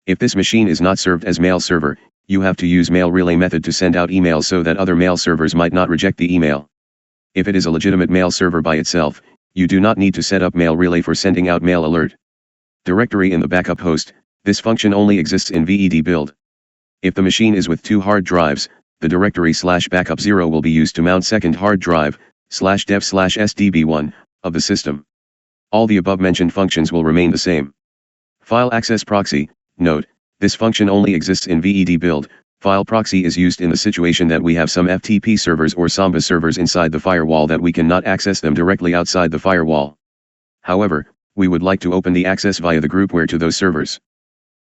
If this machine is not served as mail server, you have to use mail relay method to send out emails so that other mail servers might not reject the email. If it is a legitimate mail server by itself, you do not need to set up mail relay for sending out mail alert. Directory in the backup host, this function only exists in VED build. If the machine is with 2 hard drives, the directory /backup0 will be used to mount second hard drive, /dev/sdb1, of the system. All the above mentioned functions will remain the same. File access proxy, note, this function only exists in VED build. File proxy is used in the situation that we have some FTP servers or Samba servers inside the firewall that we cannot access them directly outside the firewall. However, we would like to open the access via the groupware to those servers.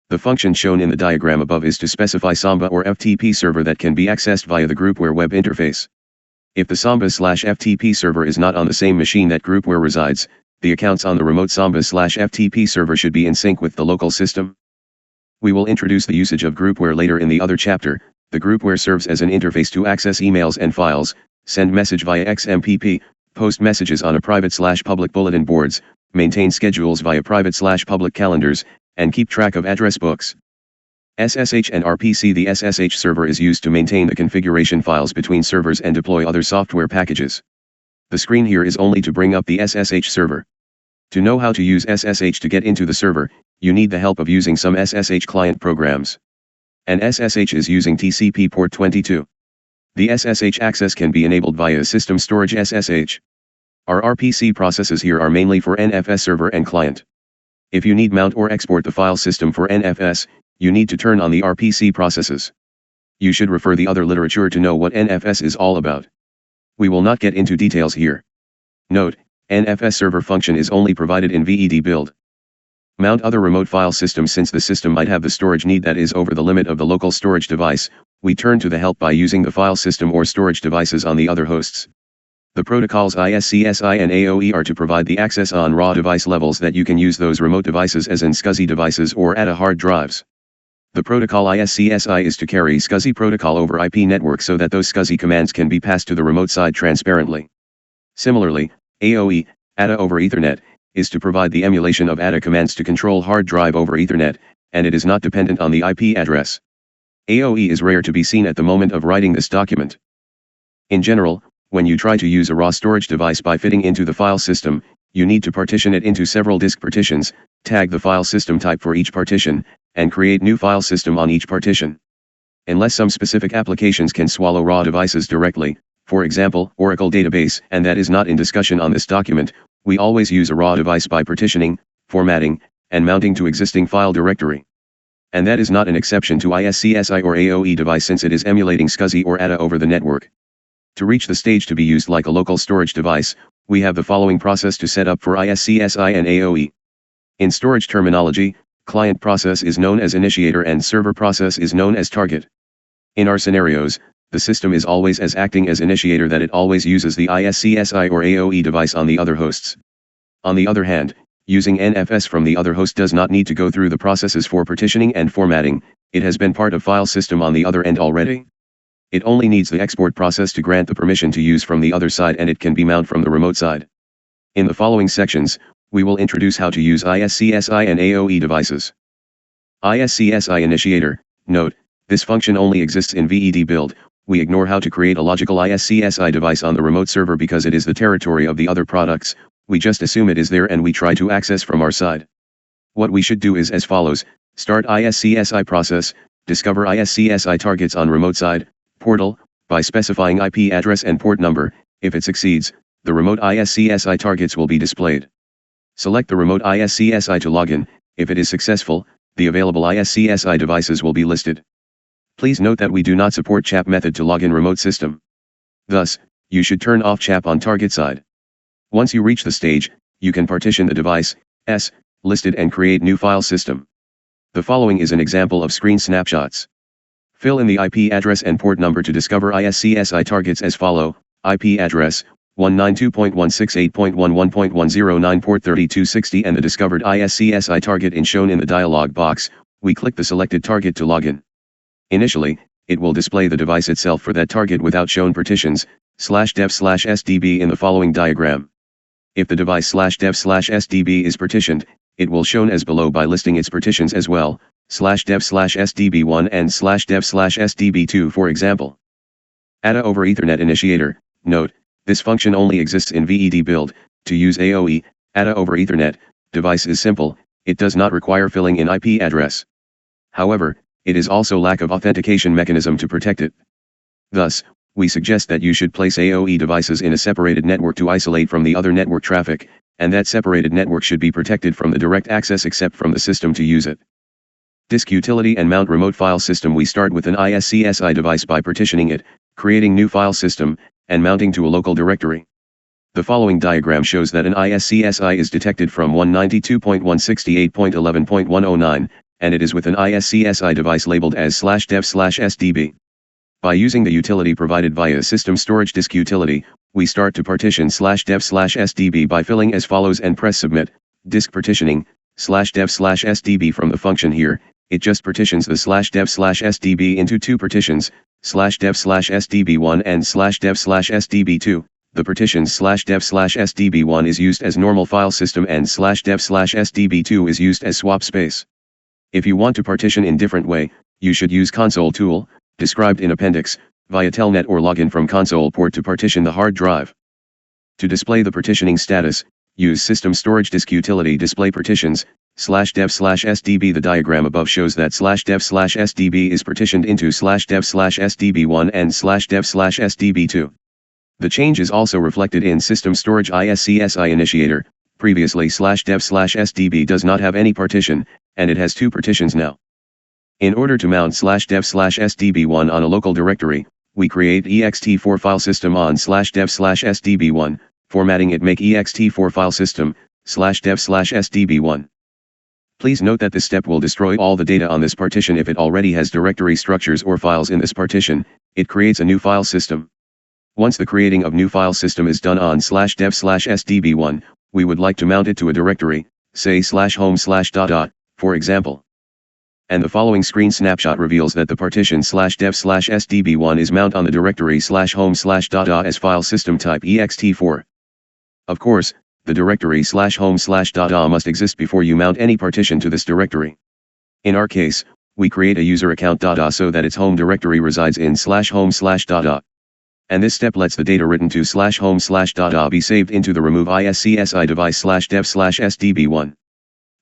The function shown in the diagram above is to specify Samba or FTP server that can be accessed via the groupware web interface. If the Samba/FTP server is not on the same machine that groupware resides, the accounts on the remote Samba/FTP server should be in sync with the local system. We will introduce the usage of groupware later in the other chapter. The groupware serves as an interface to access emails and files, send message via XMPP, post messages on a private/public bulletin boards, maintain schedules via private/public calendars, and keep track of address books. SSH and RPC. The SSH server is used to maintain the configuration files between servers and deploy other software packages. The screen here is only to bring up the SSH server. To know how to use SSH to get into the server, you need the help of using some SSH client programs. An SSH is using TCP port 22. The SSH access can be enabled via a system storage SSH. Our RPC processes here are mainly for NFS server and client. If you need mount or export the file system for NFS, you need to turn on the RPC processes. You should refer the other literature to know what NFS is all about. We will not get into details here. Note, NFS server function is only provided in VED build. Mount other remote file systems. Since the system might have the storage need that is over the limit of the local storage device, we turn to the help by using the file system or storage devices on the other hosts. The protocols iSCSI and AOE are to provide the access on raw device levels that you can use those remote devices as in SCSI devices or ATA hard drives. The protocol iSCSI is to carry SCSI protocol over IP network so that those SCSI commands can be passed to the remote side transparently. Similarly, AOE, ATA over Ethernet, is to provide the emulation of ATA commands to control hard drive over Ethernet, and it is not dependent on the IP address. AOE is rare to be seen at the moment of writing this document. In general, when you try to use a raw storage device by fitting into the file system, you need to partition it into several disk partitions, tag the file system type for each partition, and create new file system on each partition. Unless some specific applications can swallow raw devices directly, for example, Oracle database, and that is not in discussion on this document, we always use a raw device by partitioning, formatting, and mounting to existing file directory. And that is not an exception to iSCSI or AOE device since it is emulating SCSI or ATA over the network. To reach the stage to be used like a local storage device, we have the following process to set up for iSCSI and AOE. In storage terminology, client process is known as initiator and server process is known as target. In our scenarios, the system is always as acting as initiator that it always uses the iSCSI or AOE device on the other hosts. On the other hand, using NFS from the other host does not need to go through the processes for partitioning and formatting, it has been part of file system on the other end already. It only needs the export process to grant the permission to use from the other side and it can be mounted from the remote side. In the following sections, we will introduce how to use iSCSI and AOE devices. iSCSI Initiator, note, this function only exists in VED build. We ignore how to create a logical iSCSI device on the remote server because it is the territory of the other products, we just assume it is there and we try to access from our side. What we should do is as follows: start iSCSI process, discover iSCSI targets on remote side, portal, by specifying IP address and port number. If it succeeds, the remote iSCSI targets will be displayed. Select the remote iSCSI to login. If it is successful, the available iSCSI devices will be listed. Please note that we do not support CHAP method to login remote system. Thus, you should turn off CHAP on target side. Once you reach the stage, you can partition the device, listed and create new file system. The following is an example of screen snapshots. Fill in the IP address and port number to discover iSCSI targets as follow: IP address 192.168.11.109 port 3260 and the discovered iSCSI target is shown in the dialog box. We click the selected target to login. Initially, it will display the device itself for that target without shown partitions, /dev/sdb in the following diagram. If the device /dev/sdb is partitioned, it will shown as below by listing its partitions as well, /dev/sdb1 and /dev/sdb2 for example. ATA over Ethernet Initiator. Note, this function only exists in VED build. To use AOE, ATA over Ethernet, device is simple, it does not require filling in IP address. However, it is also lack of authentication mechanism to protect it. Thus, we suggest that you should place AOE devices in a separated network to isolate from the other network traffic, and that separated network should be protected from the direct access except from the system to use it. Disk utility and mount remote file system. We start with an iSCSI device by partitioning it, creating new file system, and mounting to a local directory. The following diagram shows that an iSCSI is detected from 192.168.11.109, and it is with an iSCSI device labeled as /dev/sdb. By using the utility provided via System Storage Disk Utility, we start to partition /dev/sdb by filling as follows and press Submit. Disk partitioning, /dev/sdb from the function here, it just partitions the /dev/sdb into two partitions, /dev/sdb1 and /dev/sdb2. The partitions /dev/sdb1 is used as normal file system and /dev/sdb2 is used as swap space. If you want to partition in different way, you should use console tool, described in appendix, via telnet or login from console port to partition the hard drive. To display the partitioning status, use System Storage Disk Utility Display Partitions, /dev/sdb. The diagram above shows that /dev/sdb is partitioned into /dev/sdb1 and /dev/sdb2. The change is also reflected in System Storage iSCSI Initiator. Previously /dev/sdb does not have any partition, and it has two partitions now. In order to mount /dev/sdb1 on a local directory, we create ext4 file system on /dev/sdb1, formatting it make ext4 file system, /dev/sdb1. Please note that this step will destroy all the data on this partition if it already has directory structures or files in this partition. It creates a new file system. Once the creating of new file system is done on /dev/sdb1, we would like to mount it to a directory, say /home/. For example. And the following screen snapshot reveals that the partition /dev/sdb1 is mount on the directory /home/. as file system type ext4. Of course, the directory /home/. must exist before you mount any partition to this directory. In our case, we create a user account so that its home directory resides in /home/. And this step lets the data written to /home/. be saved into the remove iSCSI device /dev/sdb1.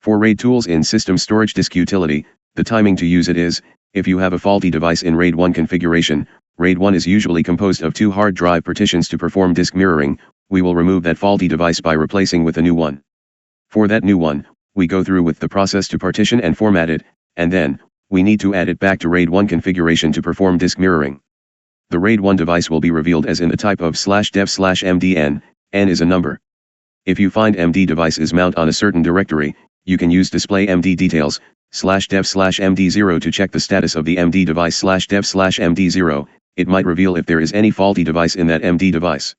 For RAID tools in System Storage Disk Utility, the timing to use it is, if you have a faulty device in RAID 1 configuration, RAID 1 is usually composed of two hard drive partitions to perform disk mirroring. We will remove that faulty device by replacing with a new one. For that new one, we go through with the process to partition and format it, and then, we need to add it back to RAID 1 configuration to perform disk mirroring. The RAID 1 device will be revealed as in the type of /dev/mdn, n is a number. If you find MD device is mount on a certain directory, you can use display MD details, /dev/md0 to check the status of the MD device /dev/md0, it might reveal if there is any faulty device in that MD device.